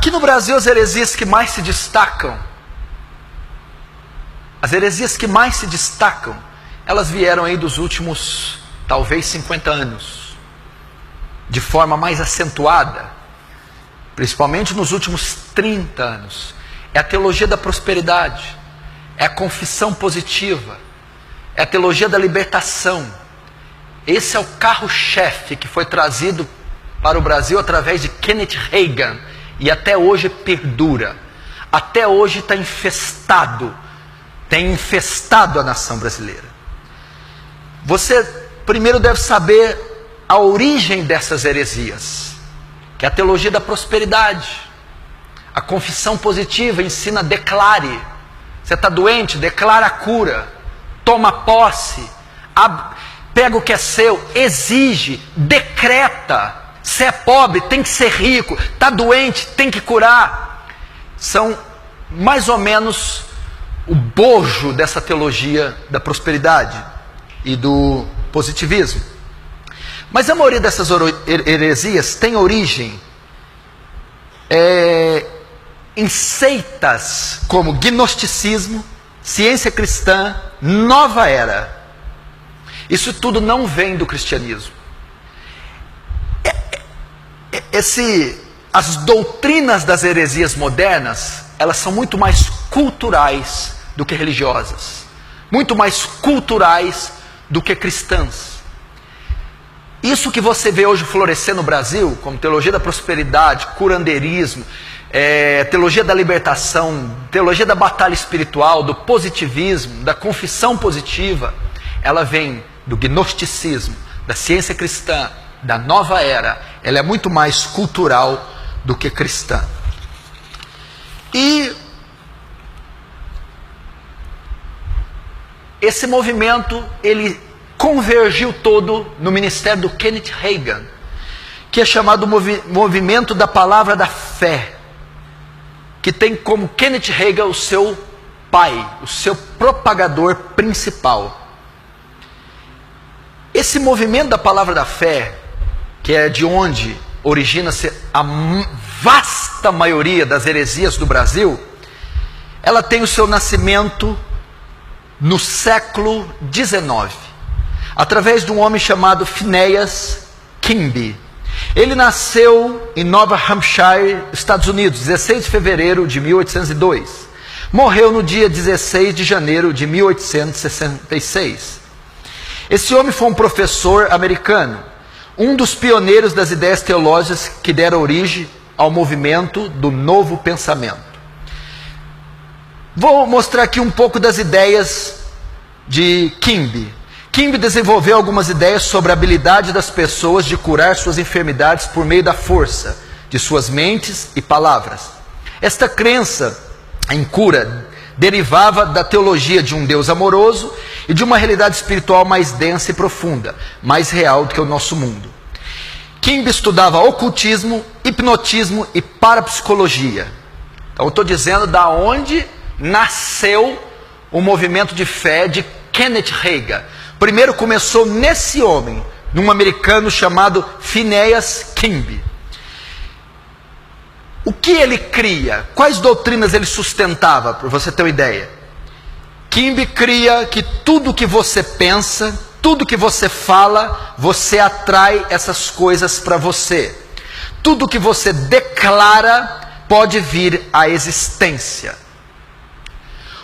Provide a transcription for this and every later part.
Aqui no Brasil, as heresias que mais se destacam, elas vieram aí dos últimos, talvez 50 anos, de forma mais acentuada, principalmente nos últimos 30 anos. É a teologia da prosperidade, é a confissão positiva, é a teologia da libertação. Esse é o carro-chefe que foi trazido para o Brasil através de Kenneth Hagin e até hoje perdura. Até hoje tem infestado a nação brasileira. Você primeiro deve saber a origem dessas heresias, que é a teologia da prosperidade. A confissão positiva ensina: declare. Você está doente? Declara a cura. Toma posse. Pega o que é seu. Exige. Decreta. Se é pobre, tem que ser rico. Está doente, tem que curar. São mais ou menos o bojo dessa teologia da prosperidade e do positivismo. Mas a maioria dessas heresias tem origem em seitas como gnosticismo, ciência cristã, nova era. Isso tudo não vem do cristianismo. As doutrinas das heresias modernas, elas são muito mais culturais do que religiosas, muito mais culturais do que cristãs. Isso que você vê hoje florescer no Brasil, como teologia da prosperidade, curandeirismo, teologia da libertação, teologia da batalha espiritual, do positivismo, da confissão positiva, ela vem do gnosticismo, da ciência cristã, da nova era. Ela é muito mais cultural do que cristã. E esse movimento, ele convergiu todo no ministério do Kenneth Hagin, que é chamado movimento da palavra da fé, que tem como Kenneth Hagin o seu pai, o seu propagador principal. Esse movimento da palavra da fé, que é de onde origina-se a vasta maioria das heresias do Brasil, ela tem o seu nascimento no século XIX, através de um homem chamado Phineas Quimby. Ele nasceu em Nova Hampshire, Estados Unidos, 16 de fevereiro de 1802. Morreu no dia 16 de janeiro de 1866. Esse homem foi um professor americano, um dos pioneiros das ideias teológicas que deram origem ao movimento do novo pensamento. Vou mostrar aqui um pouco das ideias de Quimby. Quimby desenvolveu algumas ideias sobre a habilidade das pessoas de curar suas enfermidades por meio da força de suas mentes e palavras. Esta crença em cura derivava da teologia de um Deus amoroso e de uma realidade espiritual mais densa e profunda, mais real do que o nosso mundo. Quimby estudava ocultismo, hipnotismo e parapsicologia. Então eu estou dizendo da onde nasceu o movimento de fé de Kenneth Hagin. Primeiro começou nesse homem, num americano chamado Phineas Quimby. O que ele cria? Quais doutrinas ele sustentava, para você ter uma ideia? Quimby cria que tudo que você pensa, tudo que você fala, você atrai essas coisas para você. Tudo que você declara pode vir à existência.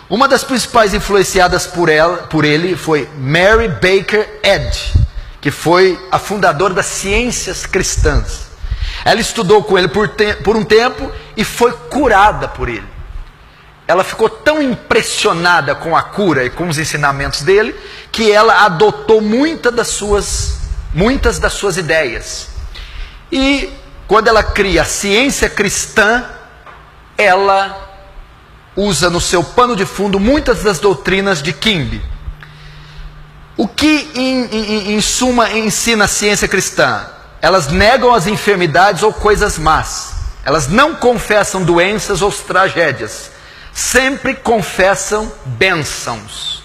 Uma das principais influenciadas por ele foi Mary Baker Eddy, que foi a fundadora das ciências cristãs. Ela estudou com ele por um tempo e foi curada por ele. Ela ficou tão impressionada com a cura e com os ensinamentos dele, que ela adotou muitas das suas ideias. E quando ela cria a ciência cristã, ela usa no seu pano de fundo muitas das doutrinas de Quimby. O que em suma ensina a ciência cristã? Elas negam as enfermidades ou coisas más. Elas não confessam doenças ou tragédias. Sempre confessam bênçãos.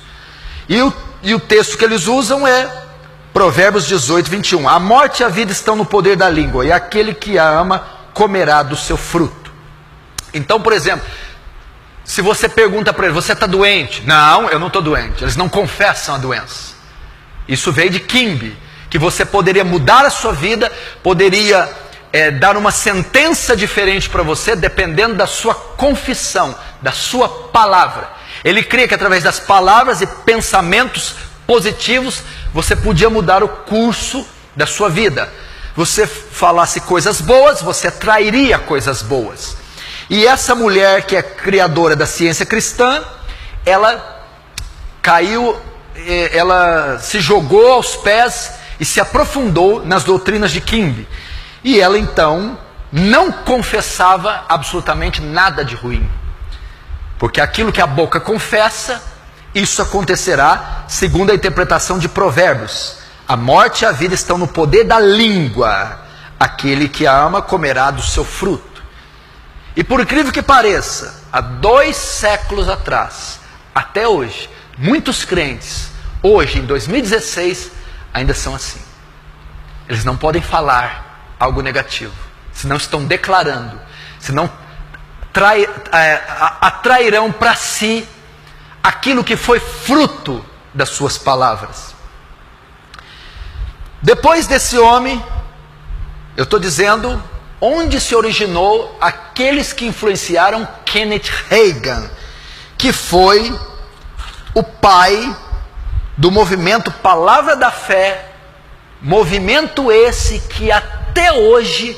E o texto que eles usam é Provérbios 18, 21. A morte e a vida estão no poder da língua, e aquele que a ama comerá do seu fruto. Então, por exemplo, se você pergunta para ele, você está doente? Não, eu não estou doente. Eles não confessam a doença. Isso veio de Kimbe, que você poderia mudar a sua vida, poderia dar uma sentença diferente para você, dependendo da sua confissão, da sua palavra. Ele cria que através das palavras e pensamentos positivos, você podia mudar o curso da sua vida. Você falasse coisas boas, você atrairia coisas boas. E essa mulher que é criadora da ciência cristã, ela caiu, ela se jogou aos pés e se aprofundou nas doutrinas de Kimbe. E ela então não confessava absolutamente nada de ruim. Porque aquilo que a boca confessa, isso acontecerá segundo a interpretação de Provérbios. A morte e a vida estão no poder da língua. Aquele que a ama comerá do seu fruto. E por incrível que pareça, há 2 séculos atrás, até hoje, muitos crentes, hoje em 2016, ainda são assim. Eles não podem falar algo negativo, senão estão declarando, senão atrairão para si aquilo que foi fruto das suas palavras. Depois desse homem, eu estou dizendo onde se originou aqueles que influenciaram Kenneth Hagin, que foi o pai do movimento Palavra da Fé, movimento esse que até hoje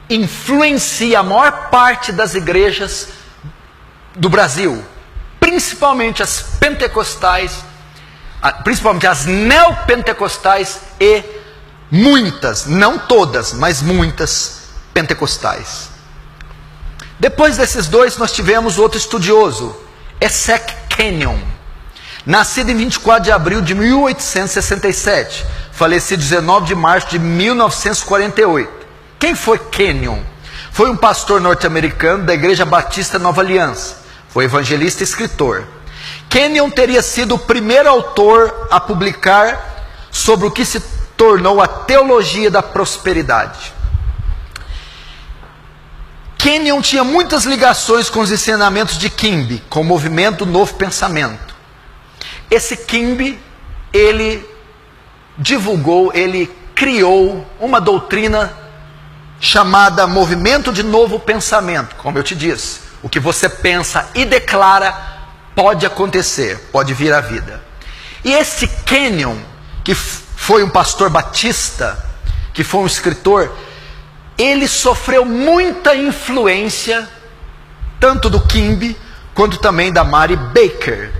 influencia a maior parte das igrejas do Brasil, principalmente as pentecostais, principalmente as neopentecostais e muitas, não todas, mas muitas pentecostais. Depois desses dois, nós tivemos outro estudioso, Essek Kenyon, nascido em 24 de abril de 1867, falecido 19 de março de 1948. Quem foi Kenyon? Foi um pastor norte-americano da Igreja Batista Nova Aliança. Foi evangelista e escritor. Kenyon teria sido o primeiro autor a publicar sobre o que se tornou a teologia da prosperidade. Kenyon tinha muitas ligações com os ensinamentos de Kimbe, com o movimento Novo Pensamento. Esse Kimbe, ele divulgou, ele criou uma doutrina chamada Movimento de Novo Pensamento. Como eu te disse, o que você pensa e declara pode acontecer, pode vir à vida. E esse Kenyon, que foi um pastor batista, que foi um escritor, ele sofreu muita influência, tanto do Kimbe, quanto também da Mary Baker.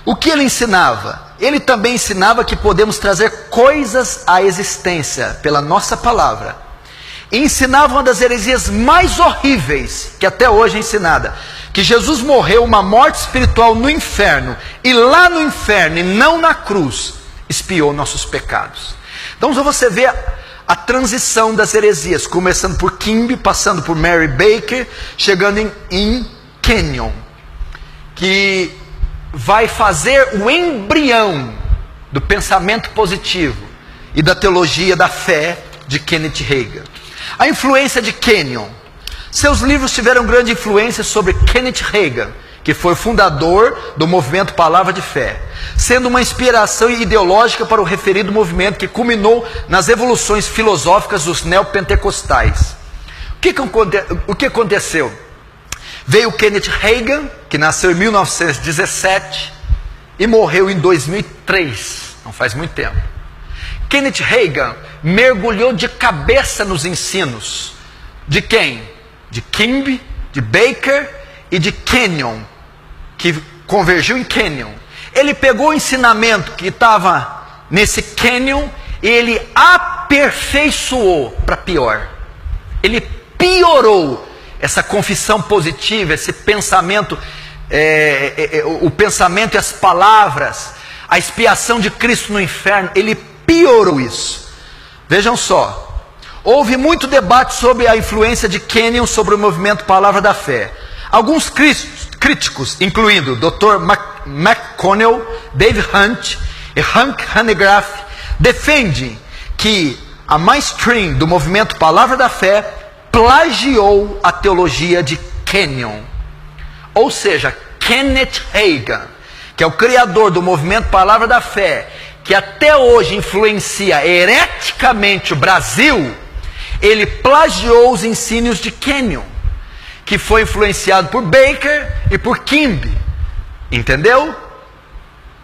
O que ele ensinava? Ele também ensinava que podemos trazer coisas à existência pela nossa palavra. E ensinava uma das heresias mais horríveis que até hoje é ensinada, que Jesus morreu uma morte espiritual no inferno, e lá no inferno, e não na cruz, expiou nossos pecados. Então você vê a transição das heresias, começando por Kimbe, passando por Mary Baker, chegando em Kenyon, que vai fazer o embrião do pensamento positivo e da teologia da fé de Kenneth Hagin. A influência de Kenyon. Seus livros tiveram grande influência sobre Kenneth Hagin, que foi o fundador do movimento Palavra de Fé, sendo uma inspiração ideológica para o referido movimento que culminou nas evoluções filosóficas dos neopentecostais. O que aconteceu? Veio Kenneth Hagin, que nasceu em 1917 e morreu em 2003, não faz muito tempo. Kenneth Hagin mergulhou de cabeça nos ensinos de quem? De Kimbe, de Baker e de Kenyon, que convergiu em Kenyon. Ele pegou o ensinamento que estava nesse Kenyon e ele aperfeiçoou para pior. Ele piorou essa confissão positiva, esse pensamento, o pensamento e as palavras, a expiação de Cristo no inferno. Ele piorou isso. Vejam só, houve muito debate sobre a influência de Kenyon sobre o movimento Palavra da Fé. Alguns críticos, incluindo o Dr. McConnell, Dave Hunt e Hank Hanegraaff, defendem que a mainstream do movimento Palavra da Fé plagiou a teologia de Kenyon. Ou seja, Kenneth Hagin, que é o criador do movimento Palavra da Fé, que até hoje influencia hereticamente o Brasil, ele plagiou os ensinos de Kenyon, que foi influenciado por Baker e por Kimby, entendeu?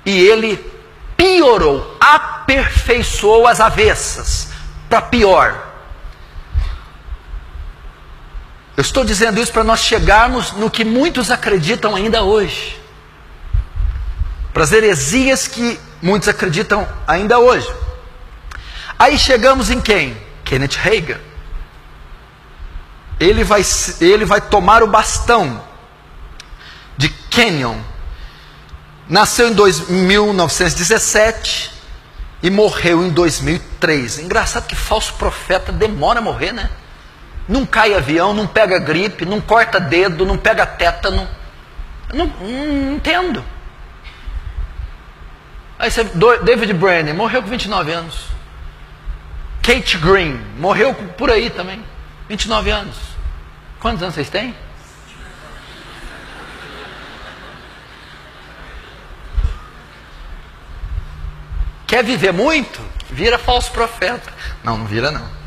E ele piorou, aperfeiçoou as avessas, para pior. Eu estou dizendo isso para nós chegarmos no que muitos acreditam ainda hoje, para as heresias que muitos acreditam ainda hoje. Aí chegamos em quem? Kenneth Hagin. Ele vai tomar o bastão de Kenyon. Nasceu em 1917 e morreu em 2003. Engraçado que falso profeta demora a morrer, né? Não cai avião, não pega gripe, não corta dedo, não pega tétano. Não entendo. Aí você, David Brennan morreu com 29 anos. Kate Green morreu por aí também, 29 anos. Quantos anos vocês têm? Quer viver muito? Vira falso profeta. Não, não vira não.